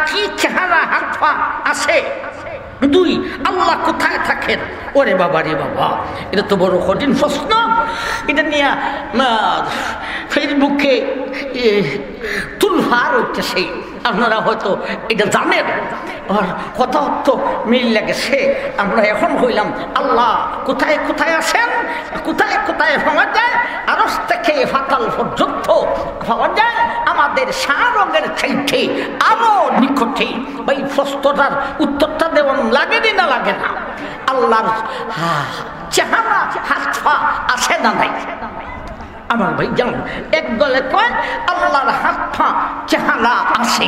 কি চেহারা হাত পা আছে। দুই, আল্লাহ কোথায় থাকেন? ওরে বাবা রে বাবা, এটা তো বড় কঠিন প্রশ্ন। এটা নিয়ে ফেসবুকে তুলফার হচ্ছে, আপনারা হয়তো এটা জানেন। আর কথা তো মিল লেগেছে। আমরা এখন হইলাম আল্লাহ কোথায় কোথায় আছেন, কোথায় কোথায় পাওয়া যায়, আরশ থেকে ফাতাল পর্যন্ত পাওয়া যায়, আমাদের সারঙ্গের চাইতে আরো নিকটে। এই প্রশ্নটার উত্তরটা দেওয়ান লাগেনি না লাগে না? আল্লাহর চেহারা হাত পা আছে না নাই? আমার ভাই জান, এক দলে কয় আল্লাহর হাত পা চেহারা আছে।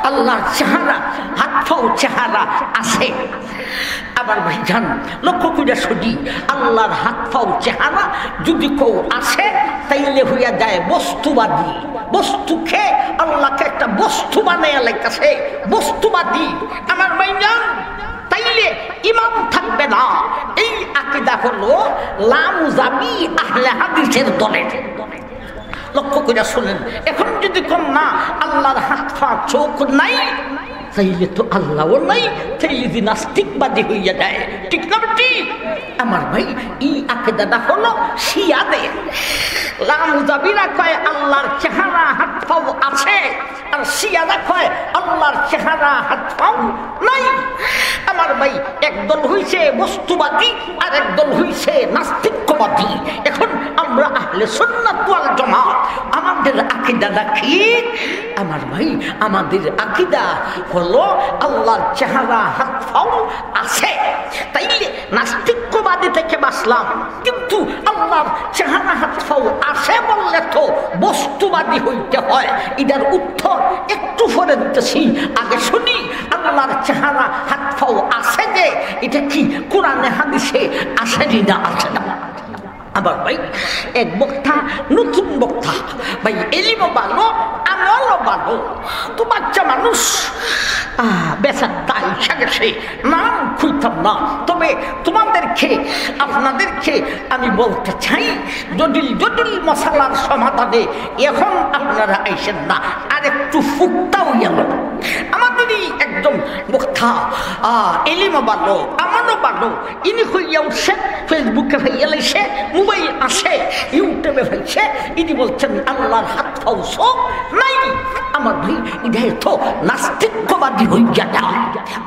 আল্লাহর চেহারা হাত পাও চেহারা আছে। আবার ভাই জান, লক্ষ্য করে শুনি, আল্লাহর হাত পাও চেহারা যদি কেউ আছে তাইলে হইয়া যায় বস্তুবাদী। বস্তুকে আল্লাহকে একটা বস্তু বানাইয়া লাইতেছে, বস্তুবাদী। আমার ভাই জান, তাইলে ইমাম থাকবে না। এই আকীদা হলো লামুজাবি আহলে হাদিসের দলের। লক্ষ্য করে শুনেন, এখন যদি কোন না আল্লাহর হাত পা চোখ নাই, তাইলে তো আল্লাহও নাই, তাইলে যে নাস্তিকবাদী হইয়া যায়। ঠিক না ঠিক? আমার ভাই, এই আকীদাটা হলো শিয়াদের। লামুজাবিরা কয় আল্লাহর চেহারা হাত পাও আছে, আর শিয়ারা কয় আল্লাহর চেহারা হাত পাও নাই। আমার ভাই, একদল হইছে বস্তুবাদী আর একদল হইছে নাস্তিকবাদী। এখন আমরা আহলে সুন্নাত ওয়াল জামাত, আমাদের আকীদাটা কি? আমার ভাই, আমাদের আকীদা হলো আল্লাহর চেহারা হাত পাও আছে। তাইলে নাস্তিকবাদী থেকে বাঁচলাম, কিন্তু আল্লাহর চেহারা হাত পাও আছে বললে তো বস্তুবাদী হইতে হয়। এটার উত্তর একটু পরে দিতেছি, আগে শুনি আল্লাহর চেহারা হাত পাও আছে যে এটা কি কোরআনে হাদিসে আসেনি না আছে না? আবার ভাই, এক বক্তা নতুন বক্তা, ভাই এলিমও ভালো আমলও ভালো, তো বাচ্চা মানুষ বেচার তাই গেছে, নাম খুঁজতাম না। তবে তোমাদেরকে আপনাদেরকে আমি বলতে চাই, জটিল জটিল মশালার সমাধানে এখন আপনারা আইসেন না, আর একটু ফুকতাও গেল। আমাদেরই একজন বক্তা এলিমও ভালো আমারও ভালো, ইনি হইয়া উঠছেন, ফেসবুকে হইয়া লাইছে, মোবাইল আসে, ইউটিউবে হয়েছে, ইনি বলছেন আল্লাহর হাত পাও চোখ নাই। আমার ভাই, এটা তো নাস্তিকবাদী হইয়া যায়।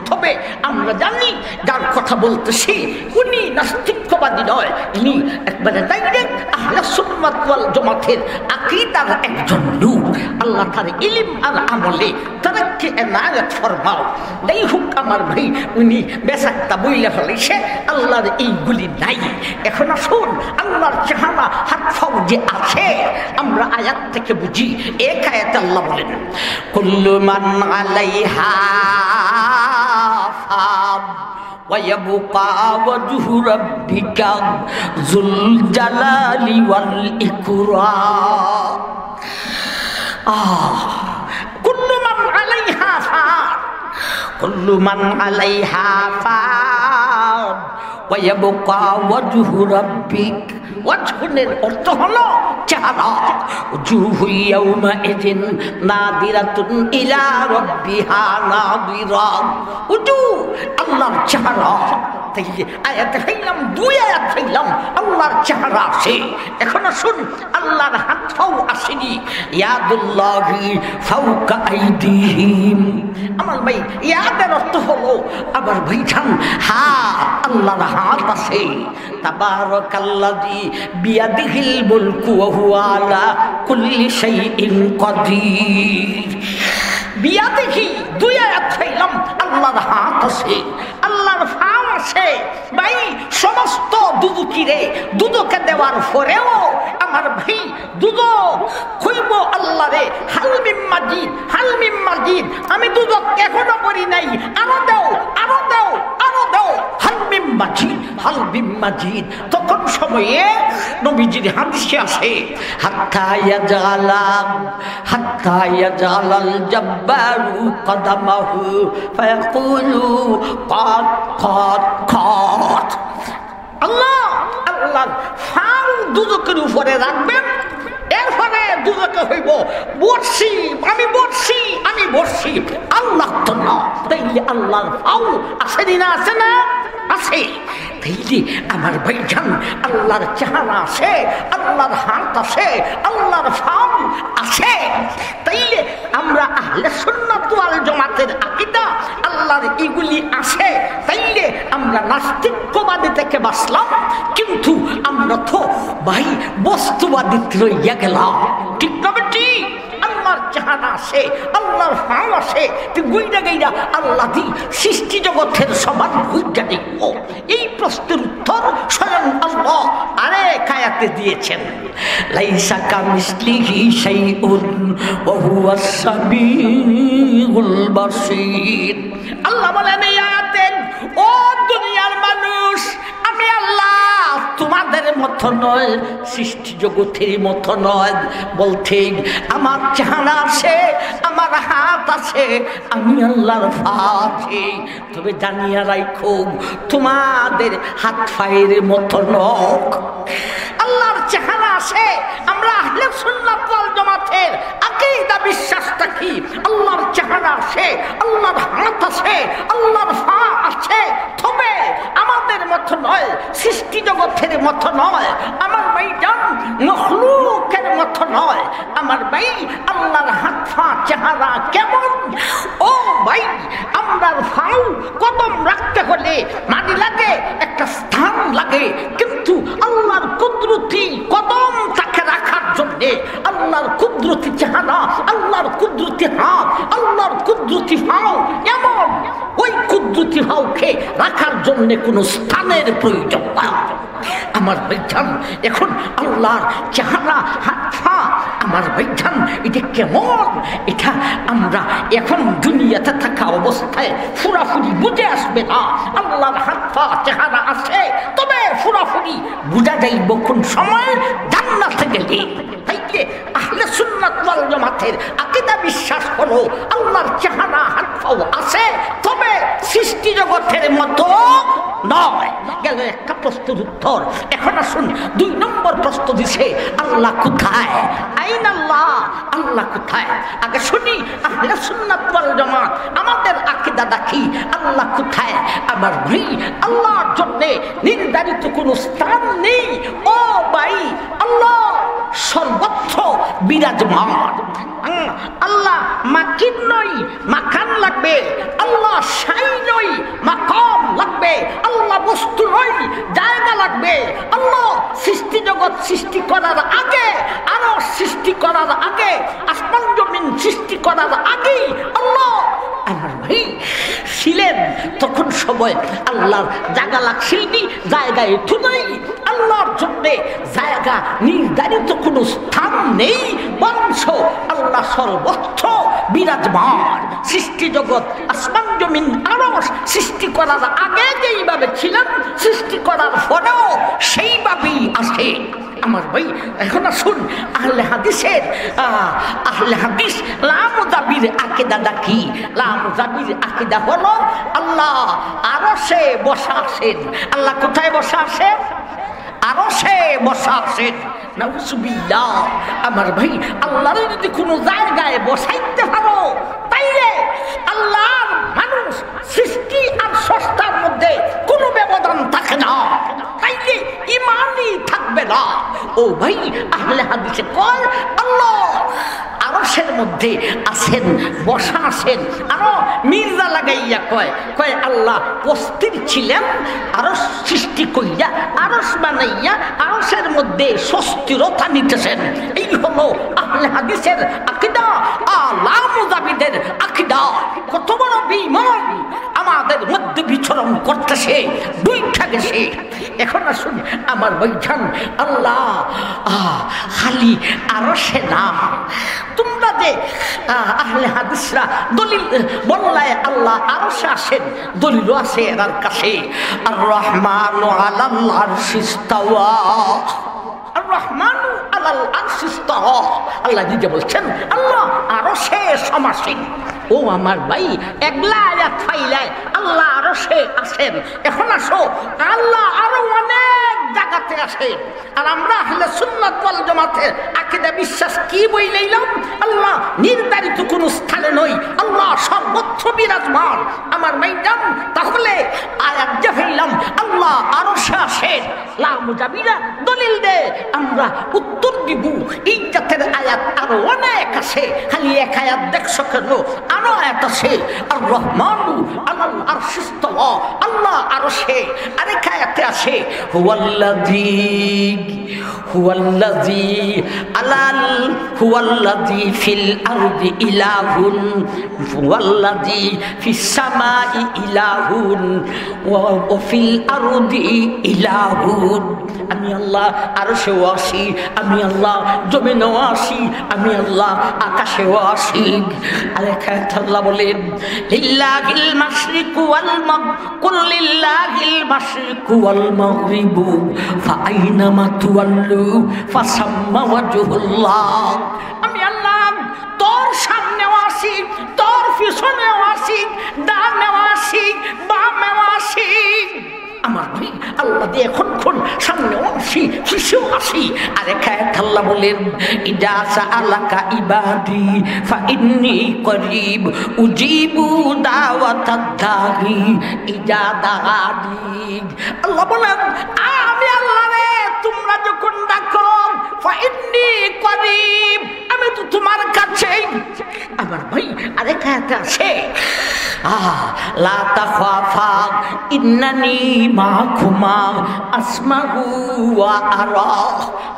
তবে আমরা জানি যার কথা বলতেছি উনি নাস্তিকবাদী নয়, ইনি একবারে ডাইরেক্ট আহলে সুন্নাত ওয়াল জামাতের আকীদার একজন লোক। আল্লাহ তার ইলম আর আমলে তারাকে এনায়েত ফরমাও। এই হোক আমার ভাই, উনি বেসাক্তা বইলে ফেলেছে আল্লাহর এইগুলি নাই। এখন আসুন, আল্লাহর চেহারা হাত পাও যে আছে আমরা আয়াত থেকে বুঝি। এক আয়াতে আল্লাহ বলেন, কুল্লু মান আলাইহা ফান ওয়া ইয়াবকা ওয়াজহু রাব্বিকা যুল জালালি ওয়াল ইকরাম। কুল্লু মান আলাইহা ফান, কুল্লু মান আলাইহা ফান ওয়া ইয়াবকা ওয়াজহু রাব্বিক। ওয়াজহুর অর্থ হলো চেহারা। উজুহু ইয়াউমাইযিন নাদিরাতুন ইলা রাব্বিহা নাদিরা। উজু আল্লাহর চেহারা। তাইলে আয়াতে হইলাম, দুই আয়াত হইলাম আল্লাহর চেহারা আছে। এখন আসুন, আল্লাহর হাত পাও আসেনি। ইয়াদুল্লাহি ফাওকা আইদিহিম। আমার ভাই, ইয়াদের অর্থ হলো আবার ভাইজান হাত, আল্লাহর হাত আছে। তাবারাকাল্লাযী বিয়াদিহিল মুলকু ওয়া হুয়া আলা কুল্লি শাইইন কাদির। বিয়াদিহি, দুই আয়াত হইলাম আল্লাহর হাত আছে, আল্লাহর পাও আছে। ভাই, সমস্ত দুদুকিরে দুদকে দেওয়ার পরেও আমার ভাই দুদক কইব আল্লাহ রে, হাল মিম মাজিদ, হাল মিম মাজিদ। আমি দুদক এখনো করি নাই, আরো দাও, আরো দাও, আরো দাও, হাল মিম মাজিদ, হাল মিম মাজিদ। তখন সময়ে নবীজির হাদিসে আছে, হাত্তা ইয়াজালাল জাব্বারু কদমাহু ফায়াকুলু কাত কাত কাত। আল্লাহ আল্লাহ ফাল দুদকের উপরে রাখবেন, এরপরে দুদকে হইব বর্ষি, আমি বর্ষি, আমি তাইলে আল্লাহর ফাও আসেনি না, আছে না? আছে। তাইলে আমার ভাইজান আল্লাহর চেহারা আছে, আল্লাহর হাত আছে, আল্লাহর ফাও আছে। তাইলে আমরা আহলে সুন্নাত ওয়াল জামাতের আকীদা আল্লাহর এগুলি আছে, তাইলে আমরা নাস্তিকবাদী থেকে বাঁচলাম। কিন্তু আমরা তো ভাই বস্তুবাদীত রইয়া গেলাম, ঠিক না বেটি? আল্লাহর চেহারা আছে, আল্লাহর ফাও আছে, তুই গুইরা গাইরা আল্লাহ দি সৃষ্টি জগতের সবার গুইরা দেখব। এই প্রশ্নের উত্তর স্বয়ং আল্লাহ আরেক আয়াতে দিয়েছেন, লাইসা কামিসলিহি শাইউন ওয়া হুয়াস সামিউল বাসীর। আল্লাহ বলেন এই আয়াতে, ও দুনিয়ার মানুষ, আমি আল্লাহ তোমাদের মতো নয়, সৃষ্টি জগতের মতো নয়। বলতে আমার চেহারা আছে, আমার হাত আছে, আমি আল্লাহর ফাঁকি। তবে জানিয়া রাখো তোমাদের হাত পায়ের মতো নখ। আল্লাহর চেহারা আছে, আমরা আহলে সুন্নাত ওয়াল জামাতের আকীদা বিশ্বাসটা কি? আল্লাহর চেহারা আছে, আল্লাহর হাত আছে, আল্লাহর পা আছে, তবে আমাদের মতো নয়, সৃষ্টি জগতের মতো নয়, আমার ভাইজান মখলুকের মতো নয়। আমার ভাই আল্লাহর হাত পা চেহারা কেমন? ও ভাই, আমরার ফাউ কদম রাখতে হলে মাটি লাগে, একটা স্থান লাগে, কিন্তু আল্লাহর কুদরতি কদম তাকে রাখার জন্যে, আল্লাহর কুদরতি চেহারা, আল্লাহর কুদরতি হাত, আল্লাহর কুদরতি ফাউ এমন, ওই কুদরতি ফাউকে রাখার জন্য কোনো স্থানের প্রয়োজন না। আমার ভাইজান এখন আল্লাহর চেহারা, হাত পা, আমার ভাইজান এটা কেমন? এটা আমরা এখন দুনিয়াতে থাকা অবস্থায় পুরাপুরি বুঝে আসবে না। আল্লাহর হাত পা চেহারা আছে, তবে পুরাপুরি বুঝা যাইব কোন সময়? জান্নাতে গেলে। তাইলে আহলে সুন্নাত ওয়াল জামাতের আকীদা বিশ্বাস হলো আল্লাহর চেহারা, হাত পাও আছে, তবে সৃষ্টি জগতের মতো নয়। গেল একটা প্রশ্নের উত্তর। এখন আসুন 2 নম্বর প্রশ্ন দিছে, আল্লাহ কোথায়? আইন আল্লাহ, আল্লাহ কোথায়? আগে শুনি আহলে সুন্নাত ওয়াল জামাত আমাদের আকীদাটা কি? আল্লাহ কোথায়? আমার ভাই আল্লাহর জন্য নির্ধারিত কোনো স্থান নেই। ও ভাই, আল্লাহ সর্বত্র বিরাজমান। আল্লাহ মাকিন নই, মাকান লাগবে। আল্লাহ শাই নই, মাকাম লাগবে। আল্লাহ বস্তু নই, জায়গা লাগবে। আল্লাহ সৃষ্টি জগৎ সৃষ্টি করার আগে, আরো সৃষ্টি করার আগে, আসমান জমিন সৃষ্টি করার আগে আল্লাহ আমার ভাই ছিলেন। তখন সময় আল্লাহর জায়গা লাগছিলনি, জায়গায় একটু নাই। আল্লাহর জন্য জায়গা নির্ধারিত কোনো স্থান নেই, বংশ আল্লাহ সর্বত্র বিরাজমান। সৃষ্টি জগৎ আসমান জমিন আরশ সৃষ্টি করার আগে যেইভাবে ছিলেন, সৃষ্টি করার পরেও সেইভাবেই আছে। আমার ভাই এখন আসুন আহলে হাদিসের আহলে হাদিস লামুজাবির আকীদাটা কি? লামুজাবির আকীদা হলো আল্লাহ আরশে বসা আছেন। আল্লাহ কোথায় বসা আছেন? আরশে বসা আছেন। নাউজুবিল্লাহ। আমার ভাই আল্লাহর যদি কোনো জায়গায় বসাইতে পারো, তাইলে আল্লাহর মানুষ সৃষ্টি আর স্রষ্টার মধ্যে কোনো ব্যবধান থাকে না, তাইলে ইমানই থাকবে না। ও ভাই আহলে হাদিসে কয় আল্লাহ আরশের মধ্যে আছেন, বসা আছেন। আরো মির্জা লাগাইয়া কয় আল্লাহ অস্থির ছিলেন, আরশ সৃষ্টি কইয়া, আরশ বানাইয়া, আরশের মধ্যে স্বস্তিরতা নিতেছেন। এই হলো আহলে হাদিসের আকীদা, লামুজাবিদের আকীদা। কত বড় বিমান আমাদের মধ্যে বিচরণ করতেছে, দুইটা গেছে। এখন আসুন আমার ভাইজান আল্লাহ খালি আরশে না। তোমরা যে আহলে হাদিসরা দলিল বললায় আল্লাহ আরশে আসেন, দলিল আছে এর কাছে। আর রহমানু আলাল আরশি ইস্তাওয়া, আর রহমানু আলাল আরশি ইস্তাওয়া। আল্লাহ নিজে বলছেন আল্লাহ আরশে সমাসীন। ও আমার ভাই একলা আয়াত পাইলাই আল্লাহ আরশে আছেন। এখন আসো আল্লাহ আরো অনেক জায়গাতে আসেন। আর আমরা আহলে সুন্নাত ওয়াল জামাতের আকীদা বিশ্বাস কি বইলাইলাম? আল্লাহ নির্ধারিত কোনো স্থানে নই, আল্লাহ সর্বত্র বিরাজমান আমার মাইজান। তাহলে আয়াত যে ফেললাম আল্লাহ আরশে আসেন, লা মুজাবিরা দলিল দে, আমরা উত্তর দিব। এই জাতের আয়াত আরো অনেক আছে, খালি এক আয়াত দেখছো কেন? আরো আয়াত আছে, আর রহমানু আলাল আরশি ইস্তাওয়া, আল্লাহ আরশে। আরেক আয়াতে আছে হুয়াল্লাযী ফিল আরদি ইলাহুন হুয়াল্লাযী ফিস সামাই ইলাহুন ওয়া ফিল আরদি ইলাহুন। আমি আল্লাহ আরশেও আসি, আমি আল্লাহ জমিনেও আসি, আমি আল্লাহ আকাশেও আসি। আরেক আয়াত আল্লাহ বলেন লিল্লাহিল মাশরিকু ওয়াল মাগরিবু লিল্লাহিল মাশরিকু ওয়াল মাগরিবু ফাআইনামা তুওয়াল্লু ফাসাম্মা ওয়াজহুল্লাহ। আমি আল্লাহ তোর সামনেও আসি, তোর পিছনেও আসি, ডানেও আসি, বামেও আসি। আমার ভাই আল্লাহ দিয়ে এখন সামনেও আসি, পিছেও আসি। আরেক আয়াত আল্লাহ বলেন ইদা সাআলাকা ইবাদি ফাইন্নী করিব উজিবু দাওয়াতাদ দাঈ ইদা দাআনি। আল্লাহ বলেন আমি আল্লাহ রে তোমরা যখন ডাকো ফাইন্নী করিব, আমি তো তোমার কাছে। আমার ভাই আরেক আয়াত আছে লা তাখাফা ইন্নানি মাকুমা আসমাউ ওয়া আরা।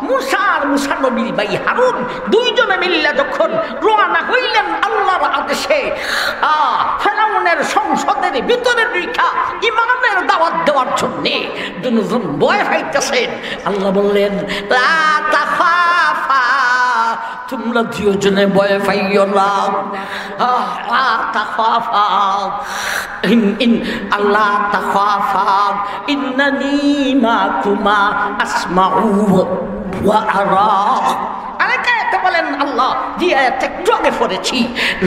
মুসা নবীর ভাই হারুন দুইজনে মিলে যখন রওনা হইলেন আল্লাহর আদেশে ফেরাউনের সংসদের ভিতরে ঢুকা ইমানের দাওয়াত দেওয়ার জন্য দুজন ভয় পাইতেছেন। আল্লাহ বললেন লা তাখাফা, তোমরা দুজনে ভয় পাইও না। লা তাখাফা আল্লাহ তাখাফা ইন্নানি মাকুমা আসমাউ ওয়া আরা। আরেক আয়াতে বলেন আল্লাহ যে আয়াত একটু আগে পড়েছি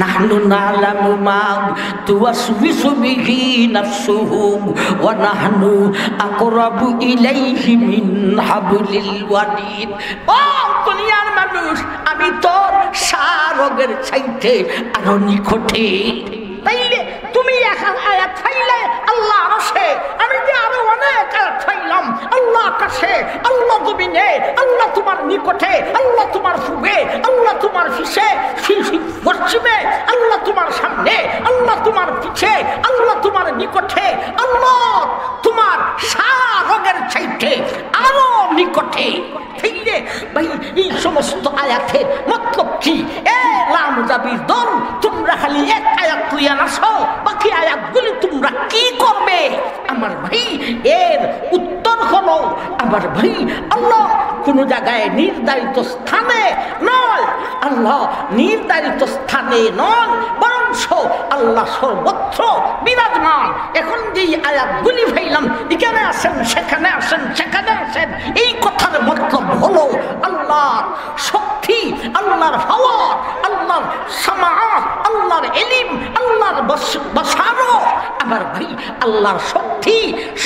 নাহনু নালামু মা তুওয়াসবিসু বিহি নাফসুহু ওয়া নাহনু আকরাবু ইলাইহি মিন হাবলিল ওয়ারিদ। ও দুনিয়ার মানুষ, আমি তোর সারগের চাইতে আরো নিকটে। তাইলে তুমি এখন আয়াত ফাইলে আল্লাহ আরশে, আমি যে আরো অনেক আয়াত ফাইলাম আল্লাহ আকাশে, আল্লাহ জমিনে, আল্লাহ তোমার নিকটে, আল্লাহ তোমার পূবে, আল্লাহ তোমার পিছে পশ্চিমে, আল্লাহ তোমার সামনে, আল্লাহ তোমার পিছে, আল্লাহ তোমার নিকটে, আল্লাহ তোমার সারগের চাইতে আরো নিকটে। তাইলে ভাই এই সমস্ত আয়াতের মতলব কি? লা মুজাবির দল, তোমরা খালি এক আয়াত তুইয়া নাসো, বাকি আয়াতগুলি তোমরা কি করবে? আমার ভাই এর উত্তর হলো আমার ভাই আল্লাহ কোন জায়গায় নির্ধারিত স্থানে নয়, আল্লাহ নির্ধারিত স্থানে নয়, বরং আল্লাহ সর্বত্র বিরাজমান। এখন যে আয়াতগুলি ভাইলাম এখানে আসেন, সেখানে আসেন, সেখানে আসেন, এই কথার মতলব হলো আল্লাহর শক্তি, আল্লাহর পাওয়ার, আল্লাহর সামাআত, আল্লাহর ইলম, আল্লাহর বাসারত। আমার ভাই আল্লাহর শক্তি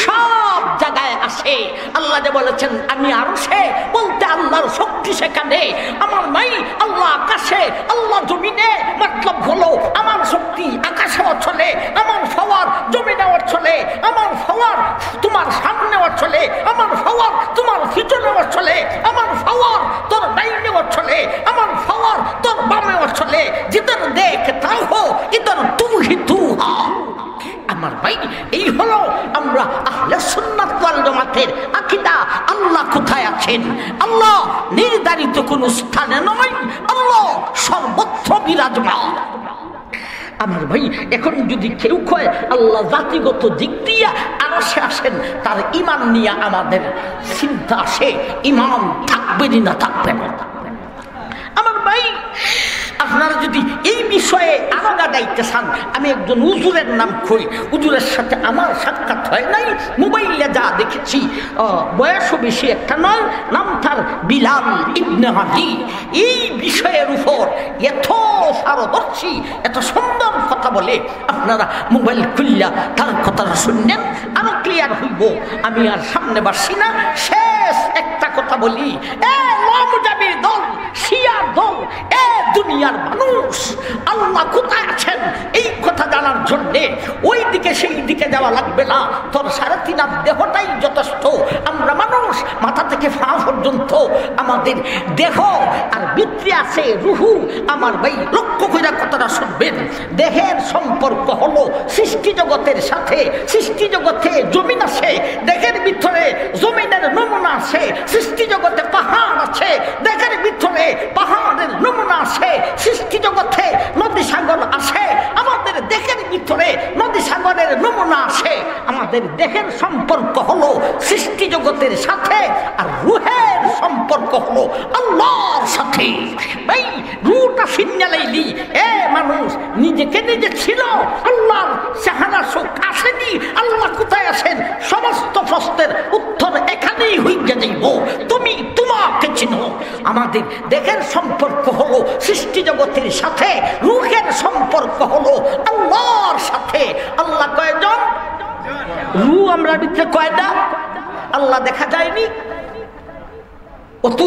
সব জায়গায় আছে। আল্লাহ যে বলেছেন আমি আরশে, বলতে আল্লাহর শক্তি সেখানে। আমার ভাই আল্লাহ আকাশে, আল্লাহ জমিনে, মতলব হলো আমার শক্তি আকাশেও চলে, আমার পাওয়ার জমিনেও চলে, আমার পাওয়ার তোমার সামনেও চলে, আমার পাওয়ার তোমার পিছনেও চলে, আমার পাওয়ার তোর ডাইনেও চলে, আমার পাওয়ার তোর বামেও চলে। जिधर देखता हो इधर तू ही तू हा। আমার ভাই এই হলো আমরা আহলে সুন্নাত ওয়াল জামাতের আকীদা। আল্লাহ কোথায় আছেন? আল্লাহ নির্ধারিত কোন স্থানে নয়, আল্লাহ সর্বত্র বিরাজমান। আমার ভাই এখন যদি কেউ কয় আল্লাহ জাতিগত দিক দিয়া আরশে আসেন, তার ঈমান নিয়ে আমাদের চিন্তা আসে, ঈমান থাকবে না থাকবে না। আমার ভাই আপনারা যদি এই বিষয়ে আরো জানাইতে চান, আমি একজন হুজুরের নাম কই, হুজুরের সাথে আমার সাক্ষাৎ হয় নাই, মোবাইলে যা দেখেছি, বয়সও বেশি একটা নয়, নাম তার বিলাল ইবনে আলী। এই বিষয়ের উপর এত পারদর্শী, এত সুন্দর কথা বলে, আপনারা মোবাইল খুললা তার কথাটা শুনলেন, আরো ক্লিয়ার হইব। আমি আর সামনে বাসি না, শেষ একটা কথা বলি, মুজাবির দল, শিয়া দল, দুনিয়ার মানুষ, আল্লাহ কোথায় আছেন এই কথা জানার জন্যে ওই দিকে সেই দিকে যাওয়া লাগবে না, তোর 3.5 হাত দেহটাই যথেষ্ট। আমরা মানুষ মাথা থেকে পা পর্যন্ত আমাদের দেহ, আর ভিতরে আছে রুহু। আমার ভাই লক্ষ্য করে কথাটা শুনবেন। দেহের সম্পর্ক হলো সৃষ্টি জগতের সাথে। সৃষ্টি জগতে জমিন আছে, দেহের ভিতরে জমিনের নমুনা আছে। সৃষ্টি জগতে পাহাড় আছে, দেহের ভিতরে পাহাড়ের নমুনা আছে। সৃষ্টি জগতে নদী সাগর আছে, আমাদের দেহের ভিতরে নদী সাগরের নমুনা আছে। আমাদের দেহের সম্পর্ক হলো সৃষ্টি জগতের সাথে, আর রুহের সম্পর্ক হলো আল্লাহর সাথে। ভাই রুহটা সিগন্যালাইলি এ মানুষ নিজেকে নিজে ছিল, আল্লাহর চেহারা সুখ আসেনি। আল্লাহ কোথায় আছেন? সমস্ত প্রশ্নের উত্তর এখানেই হইয়া যাইব। তুমি তোমাকে চিনো। আমাদের দেহের সম্পর্ক হলো সৃষ্টি জগতের সাথে, রুহের সম্পর্ক হলো আল্লাহর সাথে। আল্লাহ কয়জন? রূহ আমরা ভিতরে কয়টা? আল্লাহ দেখা যায়নি। ও তো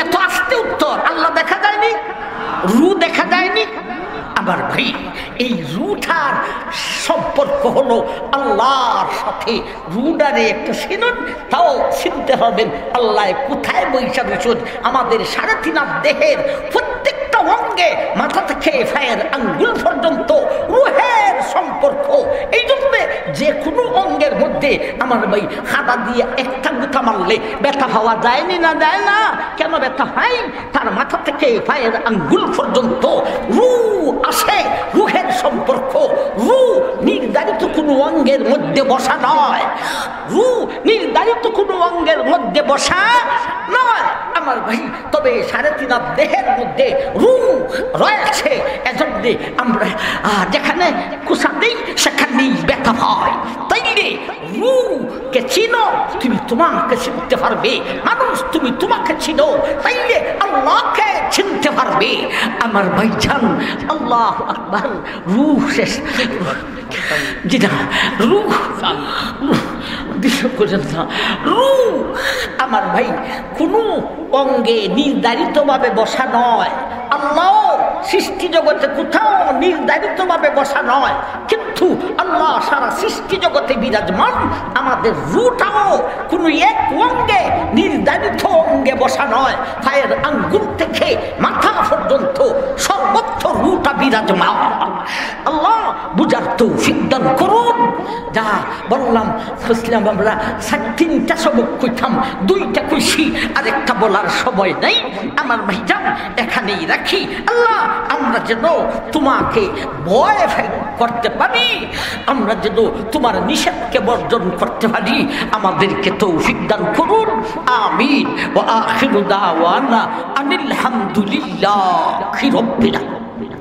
এত আস্তে উত্তর, আল্লাহ দেখা যায়নি, রূহ দেখা যায়নি। আমার ভাই এই রুটার সম্পর্ক হলো আল্লাহর সাথে। রুডারে একটা চিনুন, তাও চিনতে হবেন আল্লাহ কোথায় বৈশা বসুন। আমাদের 3.5 হাত দেহের প্রত্যেকটা অঙ্গে, মাথা থেকে পায়ের আঙ্গুল পর্যন্ত রুহের সম্পর্ক। এই জন্য যে কোনো অঙ্গের মধ্যে আমার ভাই হাতা দিয়ে একটা গুঁথা মারলে ব্যথা হওয়া যায়নি না? যায় না। কেন ব্যথা হয়? তার মাথা থেকে পায়ের আঙ্গুল পর্যন্ত রূহ আছে, রুহের সম্পর্ক। রূহ নির্ধারিত কোনো অঙ্গের মধ্যে বসা নয়। রূহ নির্ধারিত কোনো অঙ্গের মধ্যে বসা নয় আমার ভাই। তবে 3.5 হাত দেহের মধ্যে রূহ রয়েছে। এজন্য আমরা যেখানে কুসা দিই সেখানেই ব্যথা হয়। তাইলে রূহকে চিনো, তুমি তোমাকে চিনতে পারবে। মানুষ তুমি তোমাকে চিনো, তাইলে আল্লাহকে চিনতে পারবে। আমার ভাইজান আল্লাহ আকবার। রূহ শেষ যেটা রূহ রূহ আমার ভাই কোনো অঙ্গে নির্ধারিতভাবে বসা নয়। আল্লাহ সৃষ্টি জগতে কোথাও নির্ধারিতভাবে বসা নয়, কিন্তু আল্লাহ সারা সৃষ্টি জগতে বিরাজমান। আমাদের রূহটাও কোনো এক অঙ্গে নির্ধারিত অঙ্গে বসা নয়। পায়ের আঙ্গুল থেকে মাথা পর্যন্ত সর্বত্র রূহটা বিরাজমান। আল্লাহ বুঝার তৌফিক দান করুন। যা বললাম বুঝলাম। আমরা 3টা সবক কইতাম, 2টা কইছি, আরেকটা বলার সময় নাই। আমার ভাইজান এখানেই রাখি। আল্লাহ আমরা যেন তোমাকে ভয় করতে পারি, আমরা যেন তোমার নিষেধকে বর্জন করতে পারি, আমাদেরকে তৌফিক দান করুন। আমিন। ওয়া আখিরু দাওয়ানা আনিল হামদুলিল্লাহি রাব্বিল আলামিন।